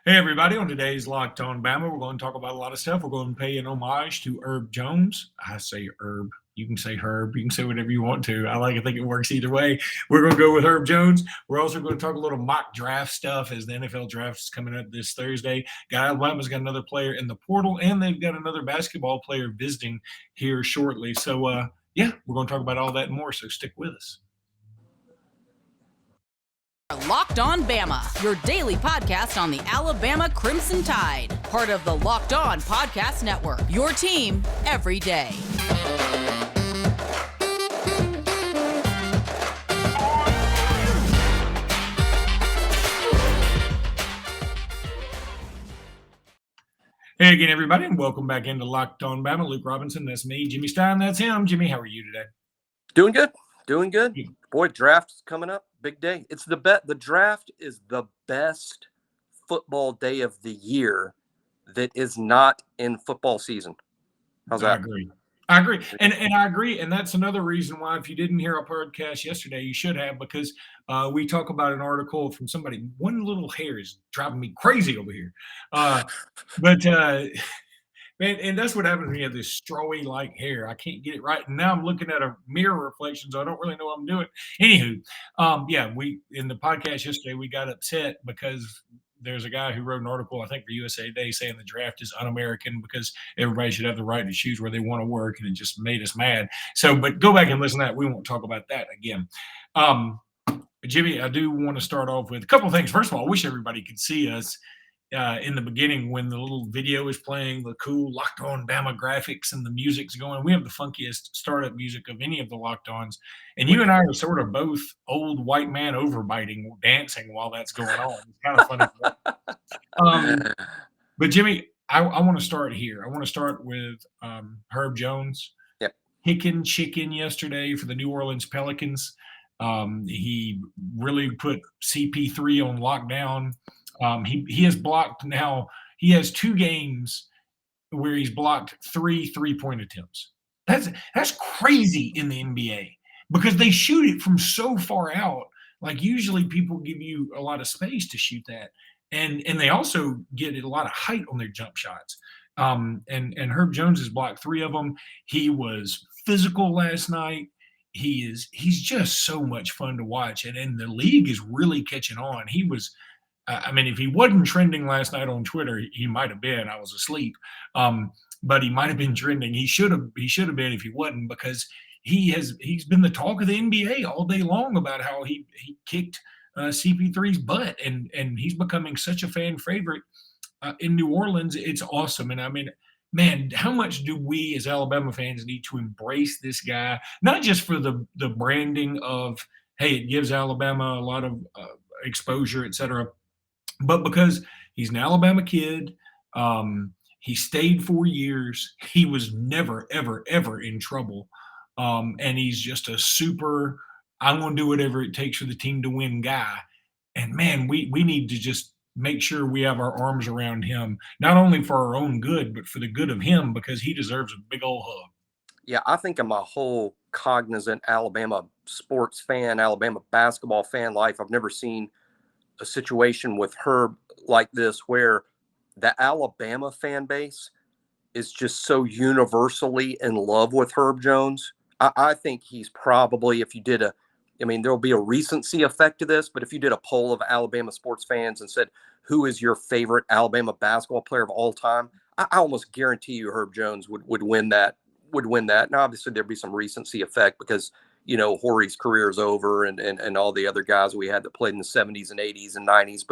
Hey, everybody. On today's Locked On Bama, we're going to talk about a lot of stuff. We're going to pay an homage to Herb Jones. I say Herb. You can say Herb. You can say whatever you want to. I think it works either way. We're going to go with Herb Jones. We're also going to talk a little mock draft stuff as the NFL draft is coming up this Thursday. Alabama's got another player in the portal, and they've got another basketball player visiting here shortly. So, yeah, we're going to talk about all that and more, so stick with us. Locked On Bama, your daily podcast on the Alabama Crimson Tide. Part of the Locked On Podcast Network, your team every day. Hey again, everybody, and welcome back into Locked On Bama. Luke Robinson, that's me. Jimmy Stein, that's him. Jimmy, how are you today? Doing good. Boy, draft's coming up. Big day. It's the bet. The draft is the best football day of the year that is not in football season. How's that? I agree. And I agree. And that's another reason why, if you didn't hear our podcast yesterday, you should have, because we talk about an article from somebody. One little hair is driving me crazy over here. Man, and that's what happens when you have this strawy like hair. I can't get it right. And now I'm looking at a mirror reflection, so I don't really know what I'm doing. Anywho, we in the podcast yesterday, we got upset because there's a guy who wrote an article, I think, for USA Today, saying the draft is un-American because everybody should have the right to choose where they want to work, and it just made us mad. So, but go back and listen to that. We won't talk about that again. Jimmy, I do want to start off with a couple of things. First of all, I wish everybody could see us in the beginning when the little video is playing, the cool Locked On Bama graphics and the music's going. We have the funkiest startup music of any of the Locked Ons. And you and I are sort of both old white man overbiting, dancing while that's going on. It's kind of funny. But Jimmy, I want to start here. I want to start with Herb Jones. Yep. Kicking chicken yesterday for the New Orleans Pelicans. He really put CP3 on lockdown. He has blocked now. He has 2 games where he's blocked 3 3-point attempts. That's crazy in the NBA because they shoot it from so far out. Like, usually people give you a lot of space to shoot that, and they also get a lot of height on their jump shots. And Herb Jones has blocked 3 of them. He was physical last night. He's just so much fun to watch, and the league is really catching on. He was. I mean, if he wasn't trending last night on Twitter, he might have been. I was asleep, but he might have been trending. He should have been if he wasn't, because he's been the talk of the NBA all day long about how he kicked CP3's butt, and he's becoming such a fan favorite in New Orleans. It's awesome. And I mean, man, how much do we as Alabama fans need to embrace this guy? Not just for the branding of, hey, it gives Alabama a lot of exposure, et cetera, but because he's an Alabama kid. He stayed 4 years. He was never, ever, ever in trouble. And he's just a super, I'm going to do whatever it takes for the team to win guy. And, man, we need to just make sure we have our arms around him, not only for our own good, but for the good of him, because he deserves a big old hug. Yeah, I think in my whole cognizant Alabama sports fan, Alabama basketball fan life, I've never seen a situation with Herb like this where the Alabama fan base is just so universally in love with Herb Jones. I think he's probably, if you did there'll be a recency effect to this, but if you did a poll of Alabama sports fans and said, who is your favorite Alabama basketball player of all time, I almost guarantee you Herb Jones would win that. Now, obviously there'd be some recency effect because, Horry's career is over and all the other guys we had that played in the 70s and 80s and 90s.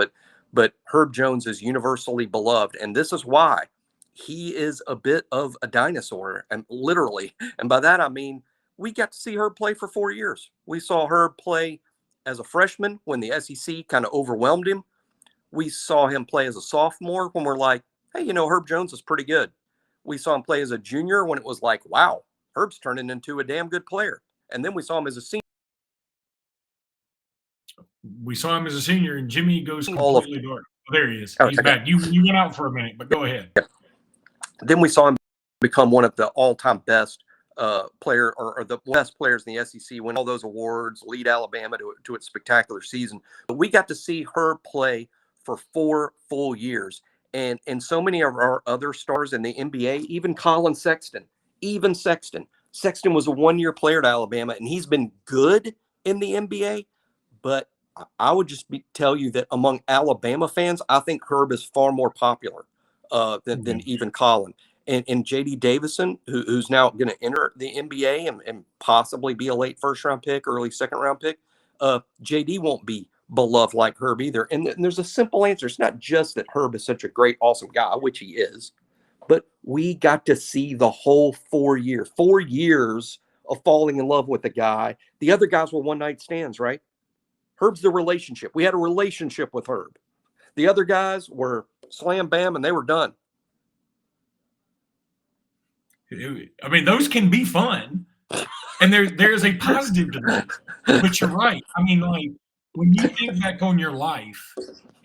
But Herb Jones is universally beloved. And this is why he is a bit of a dinosaur, and literally. And by that, I mean, we got to see Herb play for 4 years. We saw Herb play as a freshman when the SEC kind of overwhelmed him. We saw him play as a sophomore when we're like, hey, Herb Jones is pretty good. We saw him play as a junior when it was like, wow, Herb's turning into a damn good player. And then we saw him as a senior. We saw him as a senior, and Jimmy goes completely dark. Oh, there he is. He's back. You went out for a minute, but go ahead. Yeah. Then we saw him become one of the all-time best player or the best players in the SEC, win all those awards, lead Alabama to its spectacular season. But we got to see Herb play for 4 full years. And so many of our other stars in the NBA, even Colin Sexton, Sexton was a 1-year player at Alabama, and he's been good in the NBA. But I would just tell you that among Alabama fans, I think Herb is far more popular than even Colin. And J.D. Davison, who's now going to enter the NBA and possibly be a late first-round pick, early second-round pick, J.D. won't be beloved like Herb either. And there's a simple answer. It's not just that Herb is such a great, awesome guy, which he is, but we got to see the whole 4 years of falling in love with the guy. The other guys were one-night stands, right? Herb's the relationship. We had a relationship with Herb. The other guys were slam, bam, and they were done. I mean, those can be fun, and there's a positive to that. But you're right. I mean, like, when you think back on your life,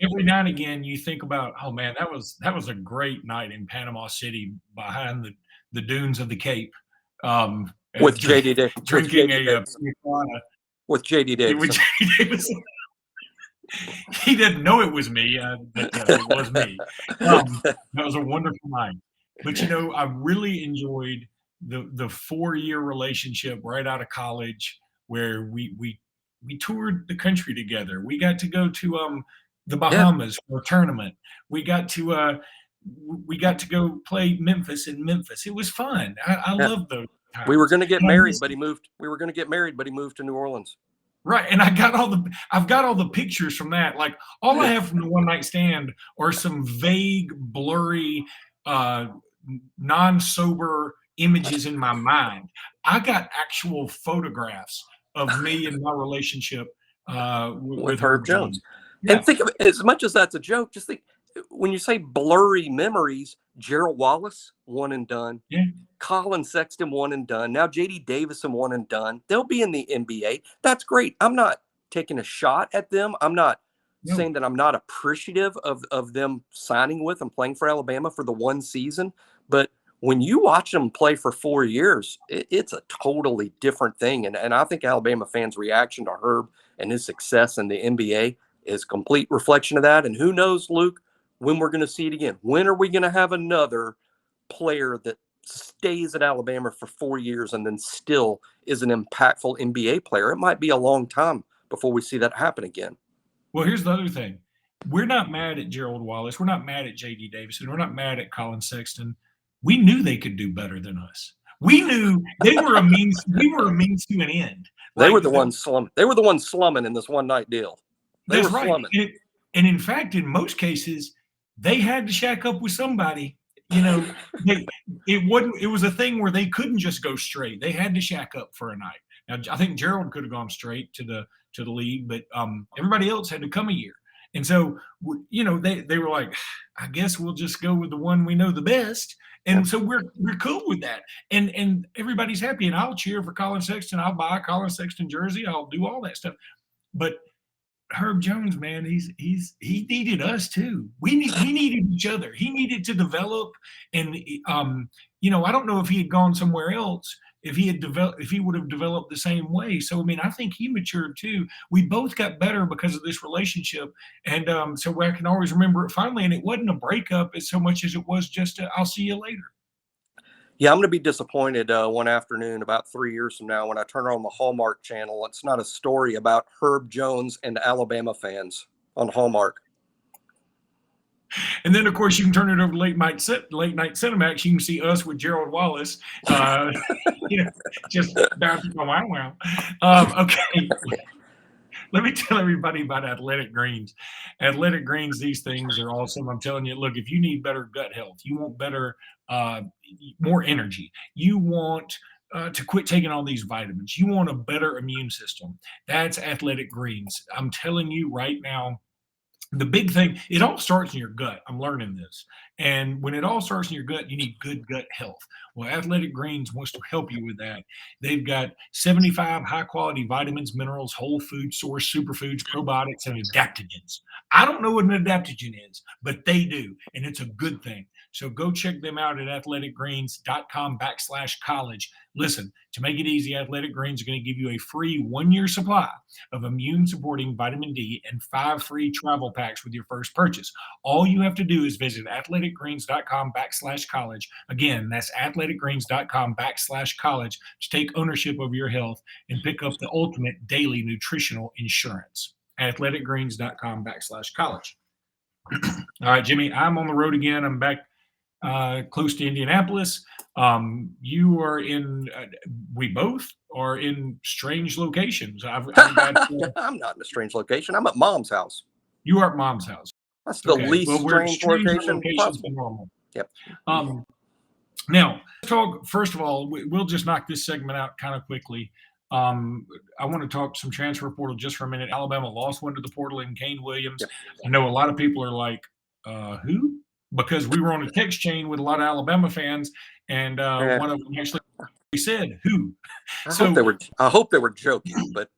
every now and again you think about, oh man, that was a great night in Panama City behind the dunes of the Cape, with JD drinking with JD Davis. He didn't know it was me, but it was me. That was a wonderful night. But I really enjoyed the 4-year relationship right out of college, where we toured the country together. We got to go to the Bahamas for a tournament. We got to go play Memphis in Memphis. It was fun. I love those times. We were going to get married, but he moved. We were going to get married, but he moved to New Orleans. Right, and I've got all the pictures from that. Like, all I have from the one night stand are some vague, blurry, non-sober images in my mind. I got actual photographs of me and my relationship with Herb Jones. Yeah. And think of it, as much as that's a joke, just think, when you say blurry memories, Gerald Wallace, one and done. Yeah. Colin Sexton, one and done. Now J.D. Davison, one and done. They'll be in the NBA. That's great. I'm not taking a shot at them. I'm not saying that I'm not appreciative of them signing with and playing for Alabama for the one season. But when you watch them play for 4 years, it's a totally different thing. And I think Alabama fans' reaction to Herb and his success in the NBA is a complete reflection of that. And who knows, Luke, when we're going to see it again? When are we going to have another player that stays at Alabama for 4 years and then still is an impactful NBA player? It might be a long time before we see that happen again. Well, here's the other thing. We're not mad at Gerald Wallace. We're not mad at J.D. Davison. We're not mad at Colin Sexton. We knew they could do better than us. We knew they were a means. We were a means to an end. They were the ones slumming. They were the ones slumming in this one night deal. They That's were right. slumming. And in fact, in most cases, they had to shack up with somebody. It was a thing where they couldn't just go straight. They had to shack up for a night. Now, I think Gerald could have gone straight to the league, but everybody else had to come a year. And so, they were like, I guess we'll just go with the one we know the best. And so we're cool with that. And everybody's happy. And I'll cheer for Colin Sexton. I'll buy a Colin Sexton jersey. I'll do all that stuff. But Herb Jones, man, he needed us too. We needed each other. He needed to develop. And I don't know if he had gone somewhere else, if he would have developed the same way. So, I mean, I think he matured too. We both got better because of this relationship. And so I can always remember it finally. And it wasn't a breakup as so much as it was just I'll see you later. Yeah, I'm going to be disappointed one afternoon about 3 years from now when I turn on the Hallmark channel. It's not a story about Herb Jones and Alabama fans on Hallmark. And then, of course, you can turn it over to late night Cinemax. You can see us with Gerald Wallace, just bouncing wow. Okay. Let me tell everybody about Athletic Greens. Athletic Greens, these things are awesome. I'm telling you, look, if you need better gut health, you want better, more energy, you want to quit taking all these vitamins, you want a better immune system, that's Athletic Greens. I'm telling you right now, the big thing, it all starts in your gut. I'm learning this. And when it all starts in your gut, you need good gut health. Well, Athletic Greens wants to help you with that. They've got 75 high quality vitamins, minerals, whole food source, superfoods, probiotics, and adaptogens. I don't know what an adaptogen is, but they do, and it's a good thing. So go check them out at athleticgreens.com/college. Listen, to make it easy, Athletic Greens are going to give you a free 1-year supply of immune supporting vitamin D and 5 free travel packs with your first purchase. All you have to do is visit athleticgreens.com/college. Again, that's athleticgreens.com/college to take ownership of your health and pick up the ultimate daily nutritional insurance. athleticgreens.com/college. All right, Jimmy, I'm on the road again. I'm back close to Indianapolis. You are we both are in strange locations. I'm not in a strange location. I'm at Mom's house. You are at Mom's house. That's the least strange location possible. Normal. Yep. Now, let's talk, first of all, we'll just knock this segment out kind of quickly. I want to talk some transfer portal just for a minute. Alabama lost one to the portal in Kane Williams. Yep. I know a lot of people are like, who? Because we were on a text chain with a lot of Alabama fans, and one of them actually said, who? I hope they were joking, but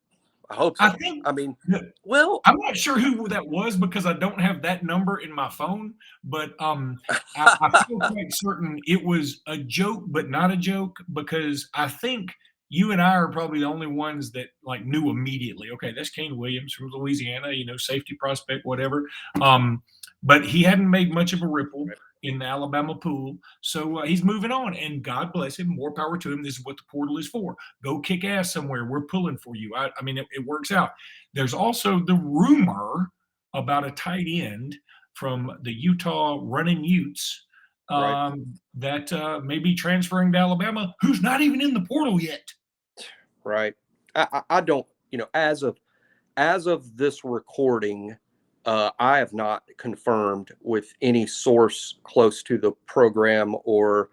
I hope so. I'm not sure who that was because I don't have that number in my phone, but I feel quite certain it was a joke, but not a joke, because I think you and I are probably the only ones that like knew immediately. Okay, that's Kane Williams from Louisiana, safety prospect, whatever. But he hadn't made much of a ripple in the Alabama pool, so he's moving on. And God bless him, more power to him. This is what the portal is for. Go kick ass somewhere. We're pulling for you. I mean, it works out. There's also the rumor about a tight end from the Utah Running Utes that may be transferring to Alabama, who's not even in the portal yet. Right. I don't, as of this recording, I have not confirmed with any source close to the program or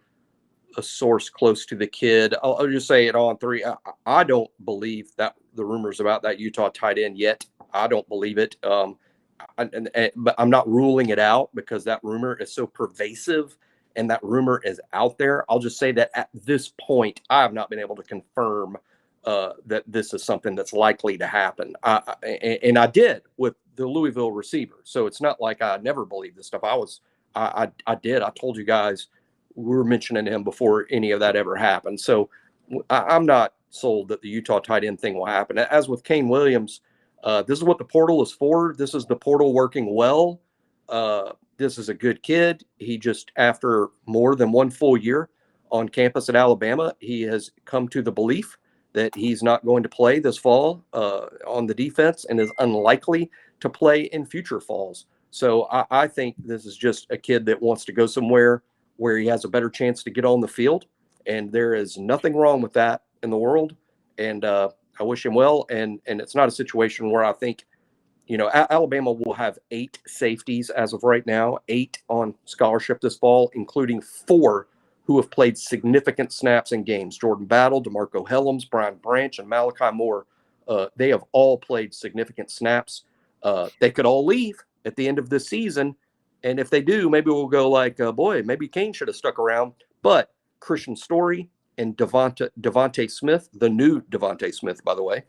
a source close to the kid. I'll just say it on three. I don't believe that the rumors about that Utah tight end yet. I don't believe it. But I'm not ruling it out because that rumor is so pervasive and that rumor is out there. I'll just say that at this point, I have not been able to confirm that this is something that's likely to happen. And I did with the Louisville receiver. So it's not like I never believed this stuff. I did. I told you guys we were mentioning him before any of that ever happened. So I'm not sold that the Utah tight end thing will happen. As with Kane Williams, this is what the portal is for. This is the portal working well. This is a good kid. He just, after more than one full year on campus at Alabama, he has come to the belief that he's not going to play this fall on the defense and is unlikely to play in future falls. So I think this is just a kid that wants to go somewhere where he has a better chance to get on the field. And there is nothing wrong with that in the world. And I wish him well. And it's not a situation where I think, Alabama will have 8 safeties as of right now, 8 on scholarship this fall, including 4 who have played significant snaps in games. Jordan Battle, DeMarco Helms, Brian Branch, and Malachi Moore. They have all played significant snaps. They could all leave at the end of this season. And if they do, maybe we'll go like, boy, maybe Kane should have stuck around. But Christian Story and Devontae Smith, the new Devontae Smith, by the way,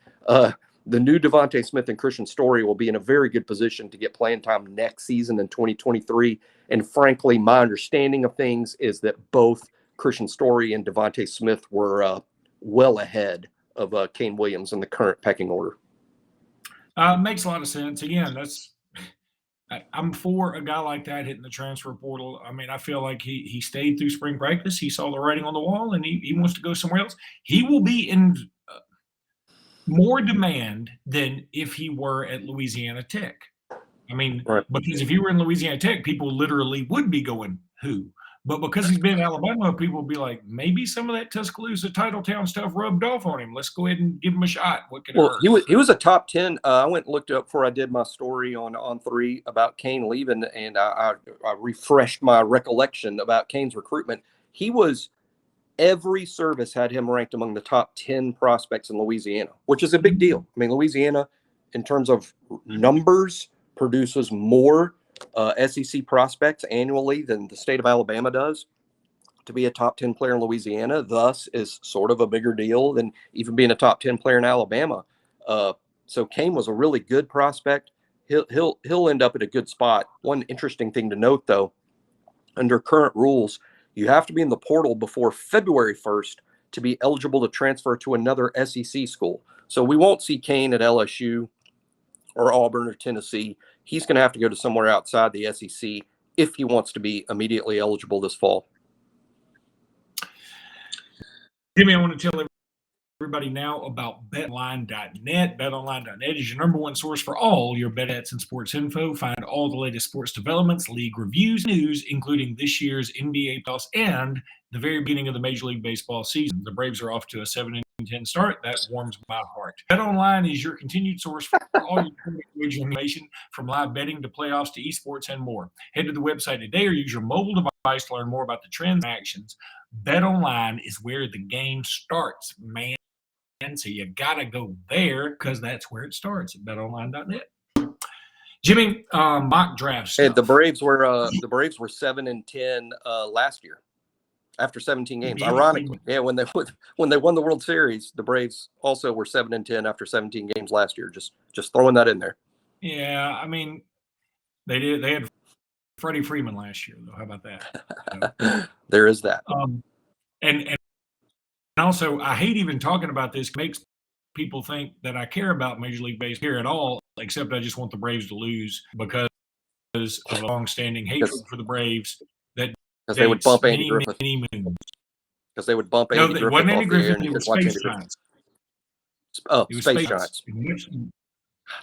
the new Devontae Smith and Christian Story will be in a very good position to get playing time next season in 2023. And frankly, my understanding of things is that both Christian Story and Devontae Smith were well ahead of Kane Williams in the current pecking order. Makes a lot of sense. Again, I'm for a guy like that hitting the transfer portal. I mean, I feel like he stayed through spring practice. He saw the writing on the wall, and he wants to go somewhere else. He will be in more demand than if he were at Louisiana Tech. I mean, because if he were in Louisiana Tech, people literally would be going, who? But because he's been in Alabama, people will be like, maybe some of that Tuscaloosa, Titletown stuff rubbed off on him. Let's go ahead and give him a shot. What could it hurt? He was a top 10. I went and looked up before I did my story on 3 about Kane leaving, and I refreshed my recollection about Kane's recruitment. He was every service had him ranked among the top 10 prospects in Louisiana, which is a big deal. I mean, Louisiana, in terms of numbers, produces more SEC prospects annually than the state of Alabama does. To be a top 10 player in Louisiana, thus, is sort of a bigger deal than even being a top 10 player in Alabama. So Kane was a really good prospect. He'll end up at a good spot. One interesting thing to note, though, under current rules, you have to be in the portal before February 1st to be eligible to transfer to another SEC school. So we won't see Kane at LSU or Auburn or Tennessee. He's going to have to go to somewhere outside the SEC if he wants to be immediately eligible this fall. Jimmy, I want to tell everybody now about BetOnline.net. BetOnline.net is your number one source for all your bet and sports info. Find all the latest sports developments, league reviews, news, including this year's NBA playoffs and the very beginning of the Major League Baseball season. The Braves are off to a 7-10 start. That warms my heart. BetOnline is your continued source for all your information, from live betting to playoffs to esports and more. Head to the website today or use your mobile device to learn more about the transactions. BetOnline is where the game starts, man. So you got to go there because that's where it starts at betonline.net. Jimmy, mock draft stuff. Hey, the Braves were 7-10 last year after 17 games. Ironically, yeah, when they won the World Series, the Braves also were 7-10 after 17 games last year. Just throwing that in there. Yeah, I mean, they did. They had Freddie Freeman last year, though. How about that? So, there is that. And also, I hate even talking about this. It makes people think that I care about Major League Baseball here at all, except I just want the Braves to lose because of a long-standing hatred for the Braves. Because they would bump Andy Griffith. Because they would bump Andy Griffith. It wasn't Andy Griffith. It was Space Giants. Oh, Space Giants.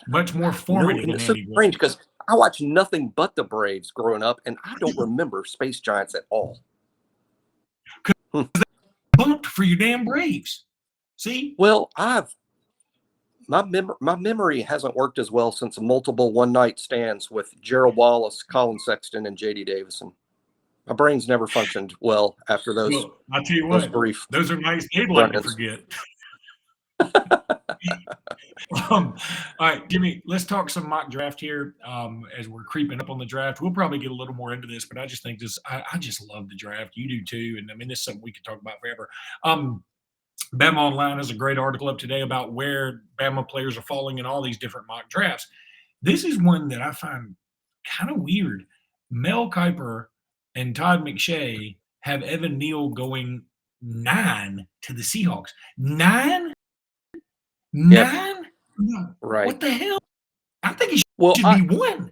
Much more formative than It's so strange because I watched nothing but the Braves growing up, and I don't remember Space Giants at all. Bumped for your damn Braves. See? Well, my memory hasn't worked as well since multiple one-night stands with Gerald Wallace, Colin Sexton, and J.D. Davison. My brain's never functioned well after those. Well, I'll tell you what, those are nice table to forget. All right, Jimmy, let's talk some mock draft here as we're creeping up on the draft. We'll probably get a little more into this, but I just think I just love the draft. You do too. And I mean, this is something we could talk about forever. Bama Online has a great article up today about where Bama players are falling in all these different mock drafts. This is one that I find kind of weird. Mel Kiper and Todd McShay have Evan Neal going 9 to the Seahawks. 9? Yep. Right. What the hell? I think he should be 1.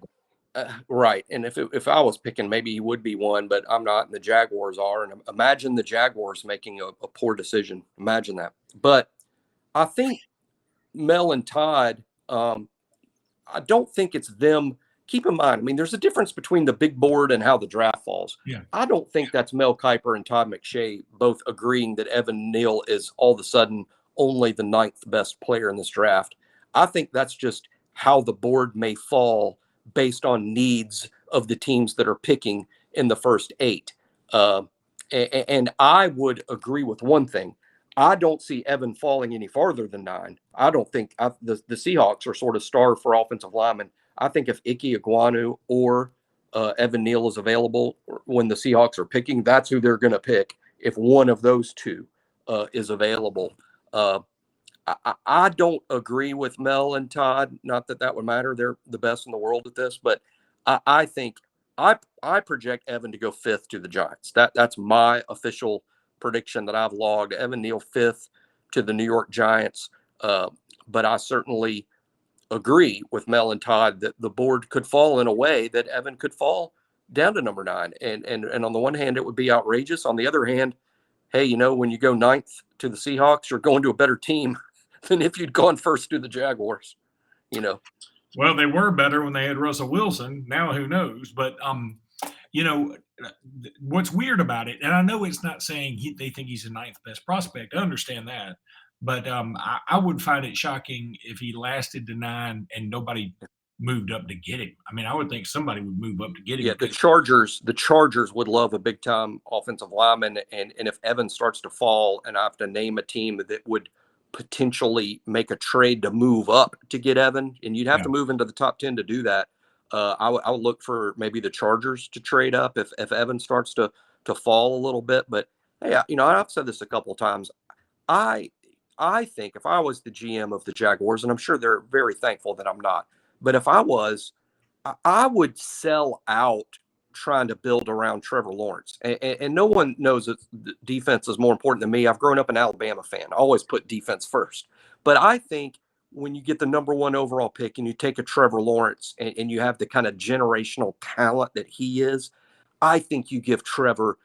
Right. And if I was picking, maybe he would be 1, but I'm not, and the Jaguars are. And imagine the Jaguars making a poor decision. Imagine that. But I think Mel and Todd, I don't think it's them. Keep in mind, I mean, there's a difference between the big board and how the draft falls. Yeah. I don't think that's Mel Kiper and Todd McShay both agreeing that Evan Neal is all of a sudden only the 9th best player in this draft. I think that's just how the board may fall based on needs of the teams that are picking in the first 8. And I would agree with one thing. I don't see Evan falling any farther than 9. I don't think the Seahawks are sort of starved for offensive linemen. I think if Ike Ekwonu or Evan Neal is available when the Seahawks are picking, that's who they're going to pick if one of those two is available. I don't agree with Mel and Todd. Not that would matter. They're the best in the world at this. But I think I project Evan to go 5th to the Giants. That's my official prediction that I've logged. Evan Neal 5th to the New York Giants. But I certainly agree with Mel and Todd that the board could fall in a way that Evan could fall down to number 9. And on the one hand, it would be outrageous. On the other hand, hey, when you go 9th to the Seahawks, you're going to a better team than if you'd gone 1st to the Jaguars, Well, they were better when they had Russell Wilson. Now who knows? But, what's weird about it, and I know it's not saying they think he's the 9th best prospect. I understand that. But I would find it shocking if he lasted to 9 and nobody moved up to get him. I mean, I would think somebody would move up to get him. Yeah, the Chargers would love a big time offensive lineman, and if Evan starts to fall, and I have to name a team that would potentially make a trade to move up to get Evan, and you'd have to move into the top 10 to do that. I would look for maybe the Chargers to trade up if Evans starts to fall a little bit. But hey, I've said this a couple of times. I think if I was the GM of the Jaguars, and I'm sure they're very thankful that I'm not, but if I was, I would sell out trying to build around Trevor Lawrence. And no one knows that defense is more important than me. I've grown up an Alabama fan. I always put defense first. But I think when you get the number 1 overall pick and you take a Trevor Lawrence and you have the kind of generational talent that he is, I think you give Trevor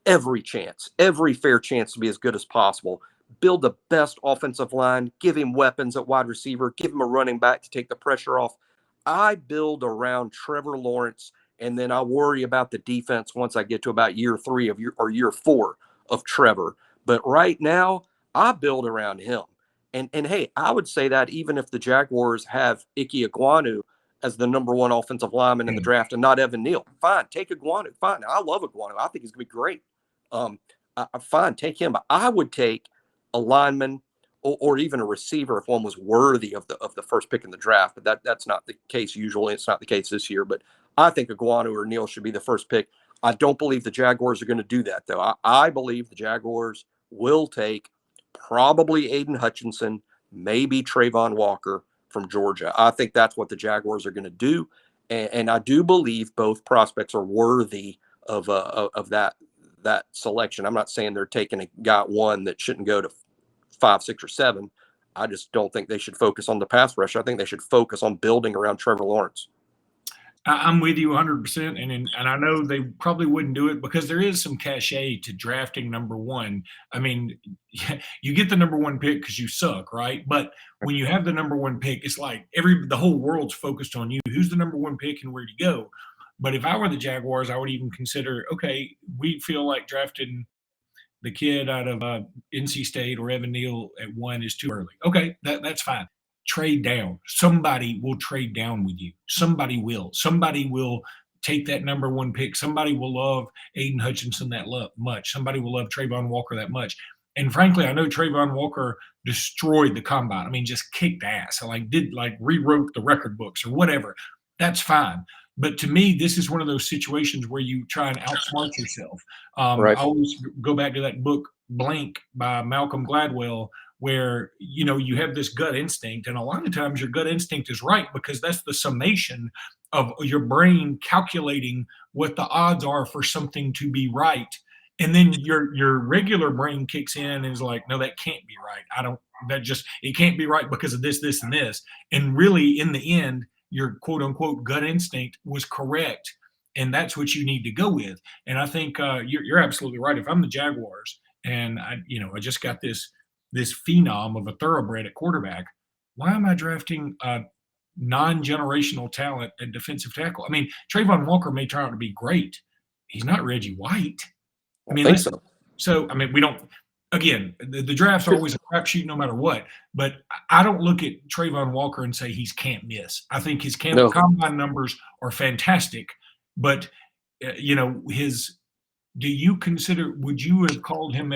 every chance, every fair chance to be as good as possible. Build the best offensive line, give him weapons at wide receiver, give him a running back to take the pressure off. I build around Trevor Lawrence, and then I worry about the defense once I get to about year 3 or year 4 of Trevor. But right now, I build around him. And hey, I would say that even if the Jaguars have Ike Ekwonu as the number 1 offensive lineman in the draft and not Evan Neal, fine, take Ekwonu. Fine, I love Ekwonu. I think he's going to be great. Fine, take him. But I would take a lineman or even a receiver if one was worthy of the first pick in the draft. But that's not the case usually. It's not the case this year. But I think Ekwonu or Neal should be the first pick. I don't believe the Jaguars are going to do that, though. I believe the Jaguars will take probably Aiden Hutchinson, maybe Trayvon Walker from Georgia. I think that's what the Jaguars are going to do. And I do believe both prospects are worthy of that selection. I'm not saying they're taking a guy at 1 that shouldn't go to 5, 6, or 7. I just don't think they should focus on the pass rush. I think they should focus on building around Trevor Lawrence. I'm with you 100%, and I know they probably wouldn't do it because there is some cachet to drafting number 1. I mean, you get the number 1 pick because you suck, right? But when you have the number 1 pick, it's like the whole world's focused on you. Who's the number 1 pick and where to go? But if I were the Jaguars, I would even consider, okay, we feel like drafting the kid out of NC State or Evan Neal at 1 is too early. Okay, that's fine. Trade down. Somebody will trade down with you. Somebody will. Somebody will take that number 1 pick. Somebody will love Aiden Hutchinson that much. Somebody will love Trayvon Walker that much. And frankly, I know Trayvon Walker destroyed the combine. I mean, just kicked ass. Rewrote the record books or whatever. That's fine. But to me, this is one of those situations where you try and outsmart yourself. Right. I always go back to that book, Blank, by Malcolm Gladwell, where, you have this gut instinct. And a lot of times your gut instinct is right because that's the summation of your brain calculating what the odds are for something to be right. And then your regular brain kicks in and is like, no, that can't be right. It can't be right because of this, this, and this. And really, in the end, your quote unquote gut instinct was correct. And that's what you need to go with. And I think you're absolutely right. If I'm the Jaguars and I just got this phenom of a thoroughbred at quarterback, why am I drafting non-generational talent at defensive tackle? I mean, Trayvon Walker may turn out to be great. He's not Reggie White. I mean, listen, so, I mean, we don't, again, the drafts are always a crapshoot no matter what, but I don't look at Trayvon Walker and say he's can't miss. I think his combine numbers are fantastic, but, would you have called him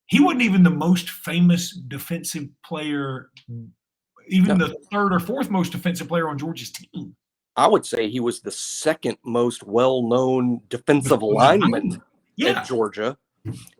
he wasn't even the most famous defensive player, even the 3rd or 4th most defensive player on Georgia's team. I would say he was the 2nd most well-known defensive lineman at Georgia.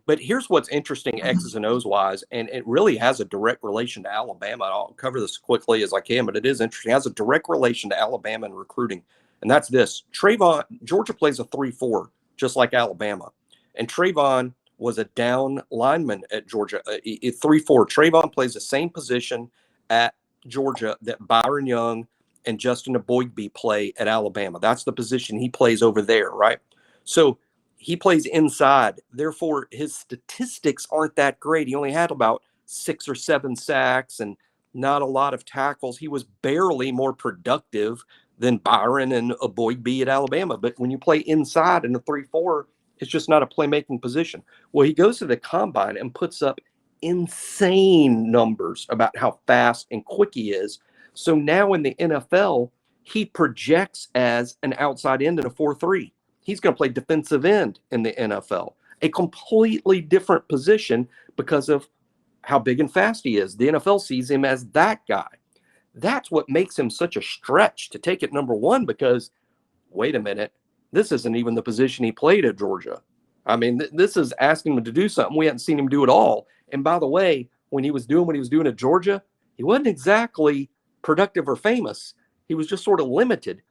But here's what's interesting, X's and O's wise, and it really has a direct relation to Alabama. I'll cover this quickly as I can, but it is interesting. It has a direct relation to Alabama and recruiting, and that's this. Georgia plays a 3-4, just like Alabama. And Trayvon was a down lineman at Georgia, 3-4. Trayvon plays the same position at Georgia that Byron Young and Justin Aboigbe play at Alabama. That's the position he plays over there, right? So he plays inside. Therefore, his statistics aren't that great. He only had about 6 or 7 sacks and not a lot of tackles. He was barely more productive than Byron and Aboigbe at Alabama. But when you play inside in a 3-4, it's just not a playmaking position. Well, he goes to the combine and puts up insane numbers about how fast and quick he is. So now in the NFL, he projects as an outside end in a 4-3. He's going to play defensive end in the NFL, a completely different position because of how big and fast he is. The NFL sees him as that guy. That's what makes him such a stretch to take it number one, because wait a minute, this isn't even the position he played at Georgia. I mean, this is asking him to do something we hadn't seen him do at all. And by the way, when he was doing what he was doing at Georgia, he wasn't exactly productive or famous. He was just sort of limited.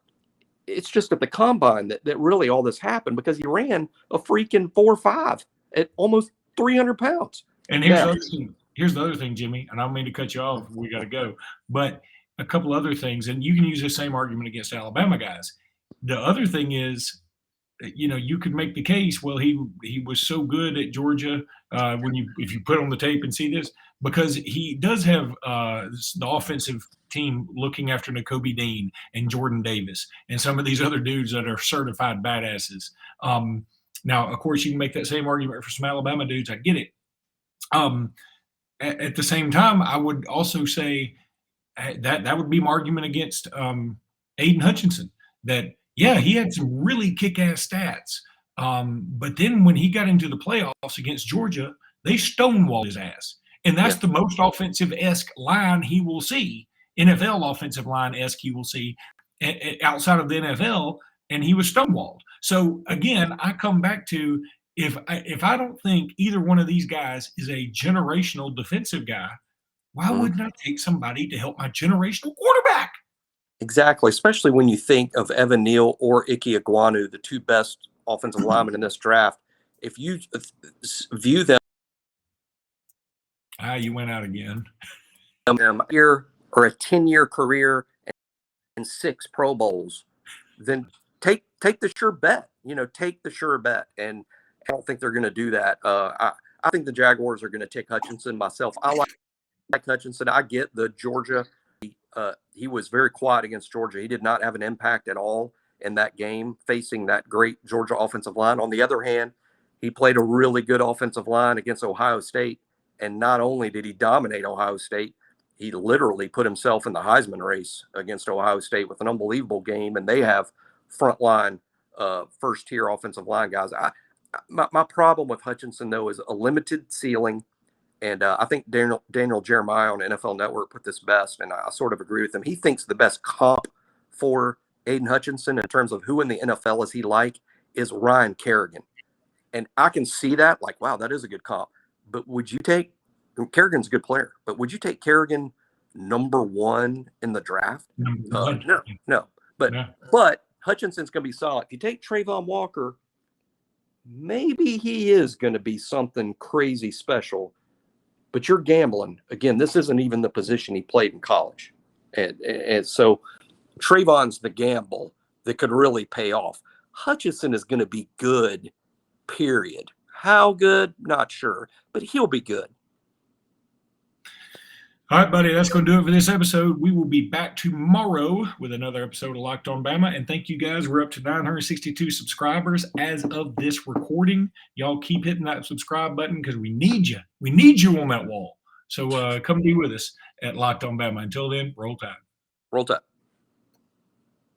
It's just at the combine that really all this happened, because he ran a freaking 4.5 at almost 300 pounds. And here's the other thing, Jimmy, and I don't mean to cut you off. We got to go. But a couple other things, and you can use the same argument against Alabama guys. The other thing is, you could make the case, well, he was so good at Georgia if you put on the tape and see this, because he does have the offensive team looking after Nakobe Dean and Jordan Davis and some of these other dudes that are certified badasses. Now, of course, you can make that same argument for some Alabama dudes. I get it. At the same time, I would also say that would be my argument against Aiden Hutchinson, that, yeah, he had some really kick-ass stats. But then when he got into the playoffs against Georgia, they stonewalled his ass. And that's the most offensive-esque line he will see, NFL offensive line-esque he will see outside of the NFL, and he was stonewalled. So, again, I come back to, if I don't think either one of these guys is a generational defensive guy, why wouldn't I take somebody to help my generational quarterback? Exactly, especially when you think of Evan Neal or Ike Ekwonu, the two best offensive linemen in this draft. If you view them, you went out again. Year or a 10-year career and 6 Pro Bowls, then take the sure bet. Take the sure bet. And I don't think they're going to do that. I think the Jaguars are going to take Hutchinson. Myself, I like Hutchinson. I get the Georgia. He was very quiet against Georgia. He did not have an impact at all in that game facing that great Georgia offensive line. On the other hand, he played a really good offensive line against Ohio State. And not only did he dominate Ohio State, he literally put himself in the Heisman race against Ohio State with an unbelievable game. And they have frontline, first-tier offensive line guys. My problem with Hutchinson, though, is a limited ceiling. And I think Daniel Jeremiah on NFL Network put this best, and I sort of agree with him. He thinks the best comp for Aiden Hutchinson in terms of who in the NFL is he like is Ryan Kerrigan. And I can see that, like, wow, that is a good comp. But would you take – Kerrigan's a good player, but would you take Kerrigan number 1 in the draft? No. But Hutchinson's going to be solid. If you take Trayvon Walker, maybe he is going to be something crazy special. But you're gambling. Again, this isn't even the position he played in college. And so Trayvon's the gamble that could really pay off. Hutchinson is going to be good, period. How good? Not sure. But he'll be good. All right, buddy, that's going to do it for this episode. We will be back tomorrow with another episode of Locked On Bama. And thank you, guys. We're up to 962 subscribers as of this recording. Y'all keep hitting that subscribe button because we need you. We need you on that wall. So come be with us at Locked On Bama. Until then, roll tide. Roll tide.